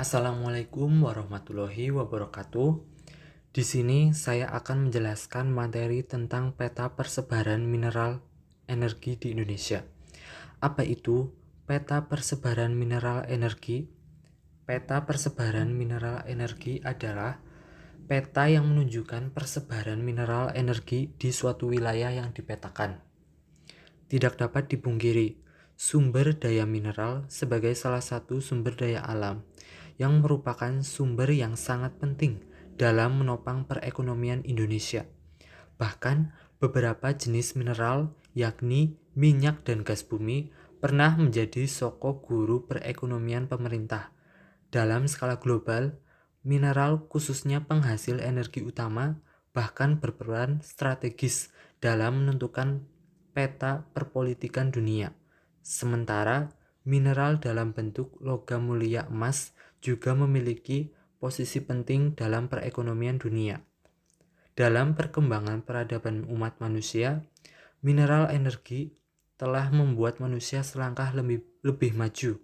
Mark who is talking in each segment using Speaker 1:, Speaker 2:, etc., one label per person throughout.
Speaker 1: Assalamualaikum warahmatullahi wabarakatuh. Di sini saya akan menjelaskan materi tentang peta persebaran mineral energi di Indonesia. Apa itu peta persebaran mineral energi? Peta persebaran mineral energi adalah peta yang menunjukkan persebaran mineral energi di suatu wilayah yang dipetakan. Tidak dapat dipungkiri, sumber daya mineral sebagai salah satu sumber daya alam yang merupakan sumber yang sangat penting dalam menopang perekonomian Indonesia. Bahkan beberapa jenis mineral yakni minyak dan gas bumi pernah menjadi sokok guru perekonomian pemerintah. Dalam skala global, mineral khususnya penghasil energi utama bahkan berperan strategis dalam menentukan peta perpolitikan dunia. Sementara mineral dalam bentuk logam mulia emas juga memiliki posisi penting dalam perekonomian dunia. Dalam perkembangan peradaban umat manusia, mineral energi telah membuat manusia selangkah lebih maju,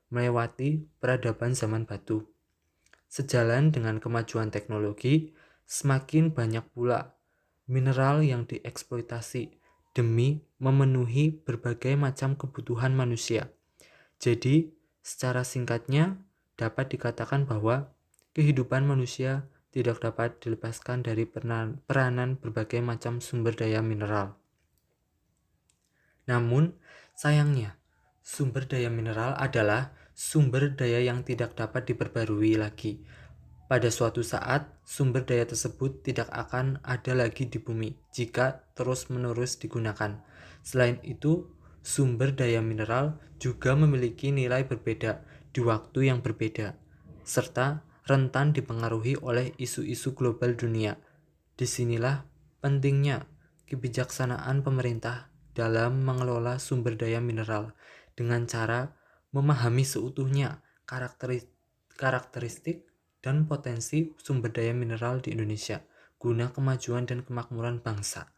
Speaker 1: melewati peradaban zaman batu. Sejalan dengan kemajuan teknologi, semakin banyak pula mineral yang dieksploitasi demi memenuhi berbagai macam kebutuhan manusia. Jadi, secara singkatnya dapat dikatakan bahwa kehidupan manusia tidak dapat dilepaskan dari peranan berbagai macam sumber daya mineral. Namun, sayangnya, sumber daya mineral adalah sumber daya yang tidak dapat diperbarui lagi. Pada suatu saat, sumber daya tersebut tidak akan ada lagi di bumi jika terus-menerus digunakan. Selain itu, sumber daya mineral juga memiliki nilai berbeda di waktu yang berbeda, serta rentan dipengaruhi oleh isu-isu global dunia. Disinilah pentingnya kebijaksanaan pemerintah dalam mengelola sumber daya mineral dengan cara memahami seutuhnya karakteristik dan potensi sumber daya mineral di Indonesia guna kemajuan dan kemakmuran bangsa.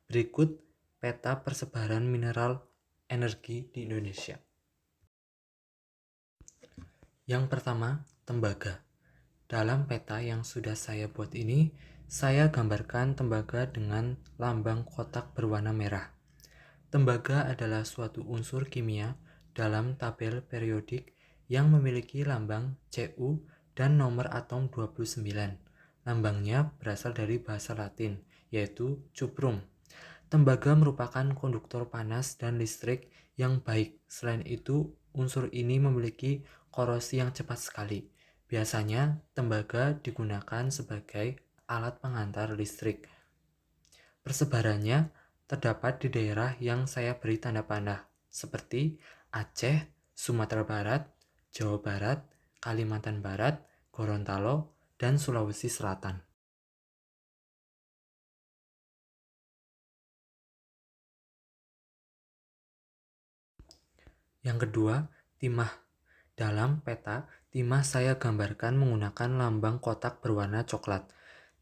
Speaker 1: Berikut peta persebaran mineral energi di Indonesia. Yang pertama, tembaga. Dalam peta yang sudah saya buat ini, saya gambarkan tembaga dengan lambang kotak berwarna merah. Tembaga adalah suatu unsur kimia dalam tabel periodik yang memiliki lambang Cu dan nomor atom 29. Lambangnya berasal dari bahasa Latin, yaitu cuprum. Tembaga merupakan konduktor panas dan listrik yang baik. Selain itu, unsur ini memiliki korosi yang cepat sekali. Biasanya, tembaga digunakan sebagai alat pengantar listrik. Persebarannya terdapat di daerah yang saya beri tanda panah, seperti Aceh, Sumatera Barat, Jawa Barat, Kalimantan Barat, Gorontalo, dan Sulawesi Selatan. Yang kedua, timah. Dalam peta, timah saya gambarkan menggunakan lambang kotak berwarna coklat.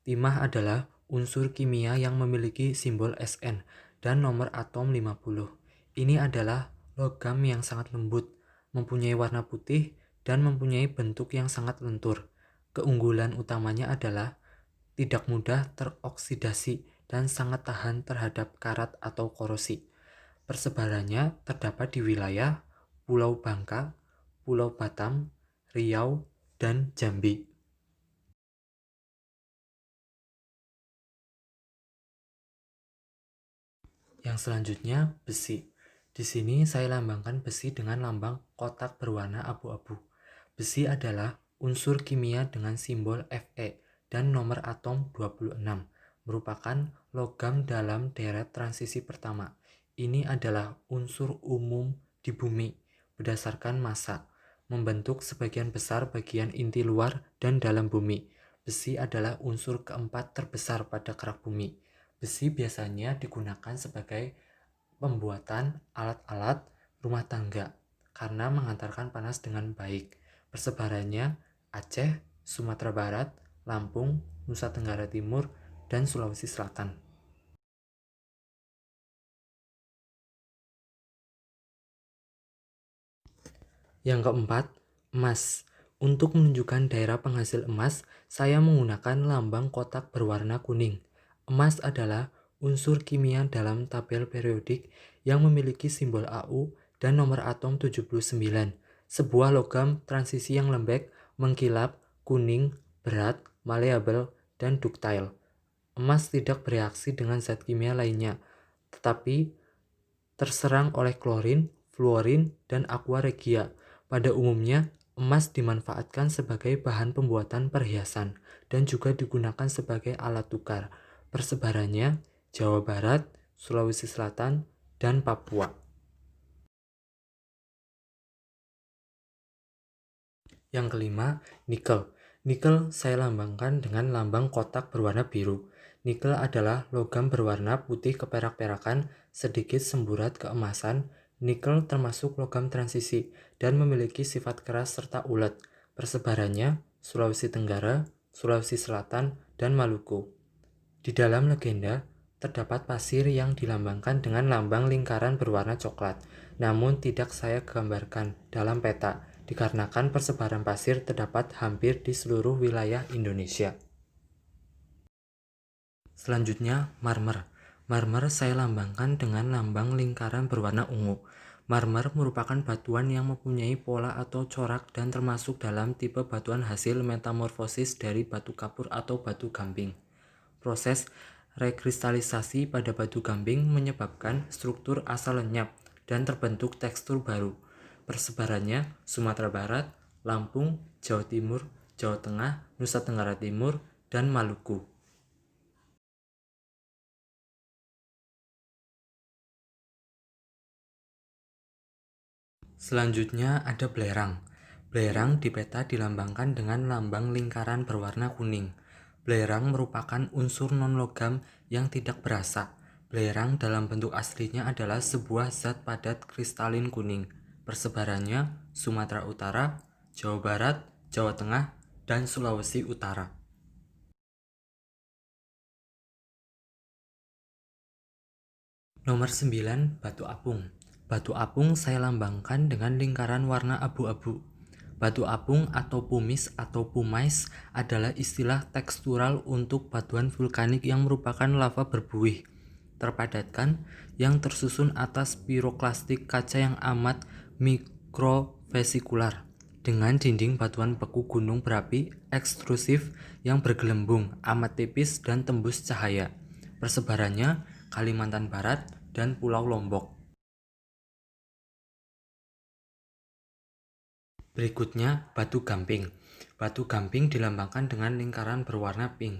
Speaker 1: Timah adalah unsur kimia yang memiliki simbol Sn dan nomor atom 50. Ini adalah logam yang sangat lembut, mempunyai warna putih, dan mempunyai bentuk yang sangat lentur. Keunggulan utamanya adalah tidak mudah teroksidasi dan sangat tahan terhadap karat atau korosi. Persebarannya terdapat di wilayah Pulau Bangka, Pulau Batam, Riau, dan Jambi. Yang selanjutnya, besi. Di sini saya lambangkan besi dengan lambang kotak berwarna abu-abu. Besi adalah unsur kimia dengan simbol Fe dan nomor atom 26, merupakan logam dalam deret transisi pertama. Ini adalah unsur umum di bumi berdasarkan massa, membentuk sebagian besar bagian inti luar dan dalam bumi. Besi adalah unsur keempat terbesar pada kerak bumi. Besi biasanya digunakan sebagai pembuatan alat-alat rumah tangga karena mengantarkan panas dengan baik. Persebarannya Aceh, Sumatera Barat, Lampung, Nusa Tenggara Timur, dan Sulawesi Selatan. Yang keempat, emas. Untuk menunjukkan daerah penghasil emas, saya menggunakan lambang kotak berwarna kuning. Emas adalah unsur kimia dalam tabel periodik yang memiliki simbol AU dan nomor atom 79. Sebuah logam transisi yang lembek, mengkilap, kuning, berat, maleabel, dan ductile. Emas tidak bereaksi dengan zat kimia lainnya, tetapi terserang oleh klorin, fluorin, dan aqua regia. Pada umumnya, emas dimanfaatkan sebagai bahan pembuatan perhiasan dan juga digunakan sebagai alat tukar. Persebarannya Jawa Barat, Sulawesi Selatan, dan Papua. Yang kelima, nikel. Nikel saya lambangkan dengan lambang kotak berwarna biru. Nikel adalah logam berwarna putih keperak-perakan, sedikit semburat keemasan. Nikel termasuk logam transisi dan memiliki sifat keras serta ulet. Persebarannya Sulawesi Tenggara, Sulawesi Selatan, dan Maluku. Di dalam legenda, terdapat pasir yang dilambangkan dengan lambang lingkaran berwarna coklat, namun tidak saya gambarkan dalam peta, dikarenakan persebaran pasir terdapat hampir di seluruh wilayah Indonesia. Selanjutnya, marmer. Marmer saya lambangkan dengan lambang lingkaran berwarna ungu. Marmer merupakan batuan yang mempunyai pola atau corak dan termasuk dalam tipe batuan hasil metamorfosis dari batu kapur atau batu gamping. Proses rekristalisasi pada batu gamping menyebabkan struktur asal lenyap dan terbentuk tekstur baru. Persebarannya Sumatera Barat, Lampung, Jawa Timur, Jawa Tengah, Nusa Tenggara Timur, dan Maluku. Selanjutnya ada belerang. Belerang di peta dilambangkan dengan lambang lingkaran berwarna kuning. Belerang merupakan unsur non-logam yang tidak berasa. Belerang dalam bentuk aslinya adalah sebuah zat padat kristalin kuning. Persebarannya Sumatera Utara, Jawa Barat, Jawa Tengah, dan Sulawesi Utara. Nomor 9, batu apung. Batu apung saya lambangkan dengan lingkaran warna abu-abu. Batu apung atau pumice atau pumice adalah istilah tekstural untuk batuan vulkanik yang merupakan lava berbuih, terpadatkan, yang tersusun atas piroklastik kaca yang amat mikrovesikular, dengan dinding batuan beku gunung berapi ekstrusif yang bergelembung, amat tipis dan tembus cahaya. Persebarannya Kalimantan Barat dan Pulau Lombok. Berikutnya, batu gamping. Batu gamping dilambangkan dengan lingkaran berwarna pink.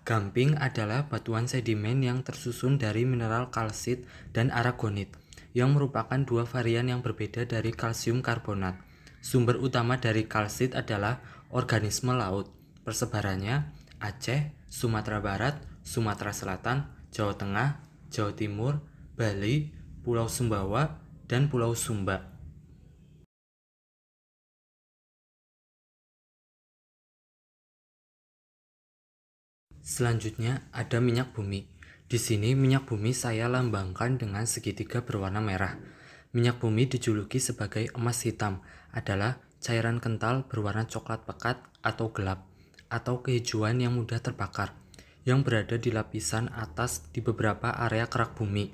Speaker 1: Gamping adalah batuan sedimen yang tersusun dari mineral kalsit dan aragonit, yang merupakan dua varian yang berbeda dari kalsium karbonat. Sumber utama dari kalsit adalah organisme laut. Persebarannya Aceh, Sumatera Barat, Sumatera Selatan, Jawa Tengah, Jawa Timur, Bali, Pulau Sumbawa, dan Pulau Sumba. Selanjutnya ada minyak bumi. Di sini minyak bumi saya lambangkan dengan segitiga berwarna merah. Minyak bumi dijuluki sebagai emas hitam, adalah cairan kental berwarna coklat pekat atau gelap, atau kehijauan yang mudah terbakar, yang berada di lapisan atas di beberapa area kerak bumi.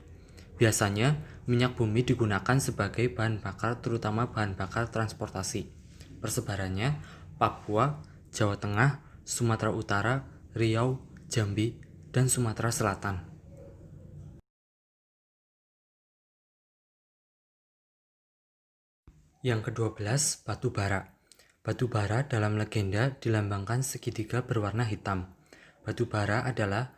Speaker 1: Biasanya, minyak bumi digunakan sebagai bahan bakar terutama bahan bakar transportasi. Persebarannya Papua, Jawa Tengah, Sumatera Utara, Riau, Jambi, dan Sumatera Selatan. Yang ke-12, batu bara. Batu bara dalam legenda dilambangkan segitiga berwarna hitam. Batu bara adalah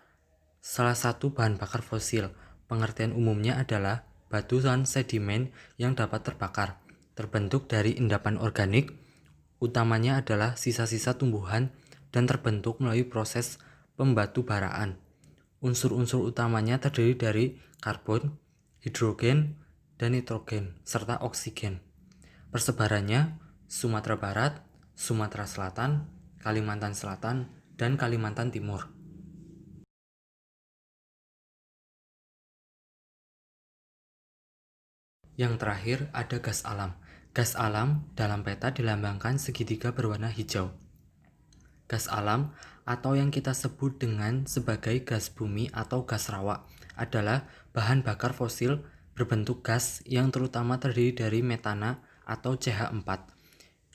Speaker 1: salah satu bahan bakar fosil. Pengertian umumnya adalah batuan sedimen yang dapat terbakar, terbentuk dari endapan organik, utamanya adalah sisa-sisa tumbuhan, dan terbentuk melalui proses pembatubaraan. Unsur-unsur utamanya terdiri dari karbon, hidrogen, dan nitrogen, serta oksigen. Persebarannya Sumatera Barat, Sumatera Selatan, Kalimantan Selatan, dan Kalimantan Timur. Yang terakhir ada gas alam. Gas alam dalam peta dilambangkan segitiga berwarna hijau. Gas alam atau yang kita sebut dengan sebagai gas bumi atau gas rawa adalah bahan bakar fosil berbentuk gas yang terutama terdiri dari metana atau CH4.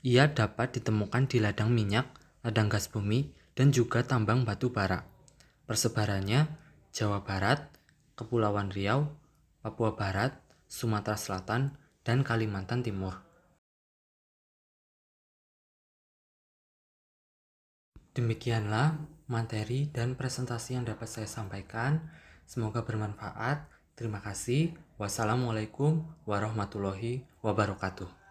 Speaker 1: Ia dapat ditemukan di ladang minyak, ladang gas bumi, dan juga tambang batu bara. Persebarannya Jawa Barat, Kepulauan Riau, Papua Barat, Sumatera Selatan, dan Kalimantan Timur. Demikianlah materi dan presentasi yang dapat saya sampaikan. Semoga bermanfaat. Terima kasih. Wassalamualaikum warahmatullahi wabarakatuh.